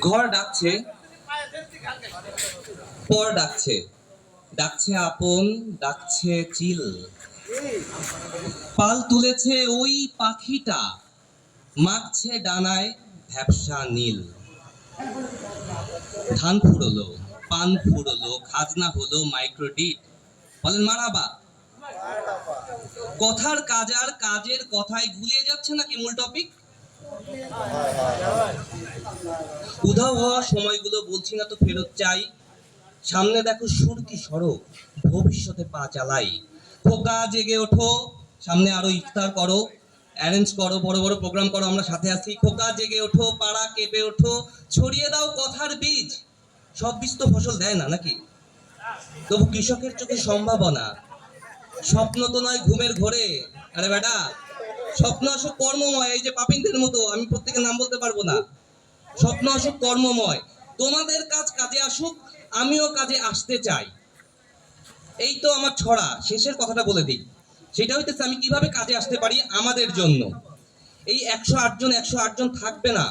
ঘর ডাকছে, পর ডাকছে, ডাকছে আপন, ডাকছে চিল। পাল তুলেছে ওই পাখিটা, মাখছে ডানায় ভ্যাপসা নীল। ধান ফুরলো, পান ফুরলো, খাজনা হলো মাইক্রোডিট। বলেন মারাবা। কথার কাজ আর কাজের কথায় গুলিয়ে যাচ্ছে নাকি মূল টপিক? উধাও হওয়া সময়গুলো বলছি না তো ফেরত চাই। সামনে দেখো সুরকি সড়ক, ভবিষ্যতে পা চালাই। খোকা জেগে ওঠো, সামনে আরো ইফতার করো, অ্যারেঞ্জ করো, বড় বড় প্রোগ্রাম করো, আমরা সাথে আছি। খোকা জেগে ওঠো, পাড়া কেঁপে ওঠো, ছড়িয়ে দাও কথার বীজ। সব বীজ তো ফসল দেয় না নাকি? তবু কৃষকের চোখে সম্ভাবনা, স্বপ্ন তো নয় ঘুমের ঘোরে। আরে বেটা, স্বপ্ন আসুক কর্মময়। এই যে পাপিনদের মতো, আমি প্রত্যেকের নাম বলতে পারবো না। স্বপ্ন আসুক কর্মময়, তোমাদের কাজ কাজে আসুক, আমিও কাজে আসতে চাই। এই তো আমার ছড়া, শেষের কথাটা বলে দিই। সেটা হইতেছে আমি কিভাবে কাজে আসতে পারি আমাদের জন্য। এই 108 জন থাকবে না,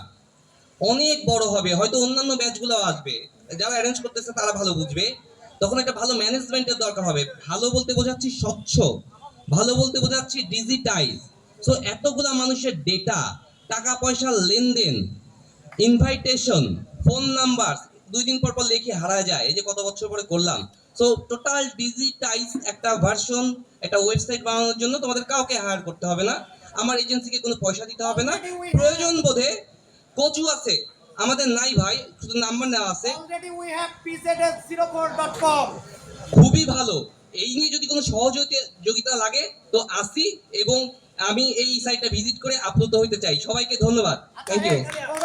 অনেক বড় হবে, হয়তো অন্যান্য ব্যাচগুলো আসবে, যারা অ্যারেঞ্জ করতেছে তারা ভালো বুঝবে। তখন একটা ভালো ম্যানেজমেন্টের দরকার হবে। ভালো বলতে বোঝাচ্ছি স্বচ্ছ, ভালো বলতে বোঝাচ্ছি ডিজিটাইজ। সো এতগুলা মানুষের ডেটা, টাকা পয়সার লেনদেন, ইনভাইটেশন, ফোন নাম্বার 2 দিন পর পর লেখে হারায় যায়, এই যে কত বছর পরে করলাম। সো টোটাল ডিজিটাইজ একটা ভার্সন, একটা ওয়েবসাইট বানানোর জন্য তোমাদের কাউকে হায়ার করতে হবে না, আমার এজেন্সিকে কোনো পয়সা দিতে হবে না। প্রয়োজন বোধে কোচু আছে, আমাদের নাই ভাই, শুধু নাম্বার নেওয়া আছে। Already we have pzs04.com. খুবই ভালো। এই নিয়ে যদি কোনো সহযোগিতা লাগে তো আসি, এবং আমি এই সাইটটা ভিজিট করে আপ্লুত হইতে চাই। সবাইকে ধন্যবাদ, থ্যাংক ইউ।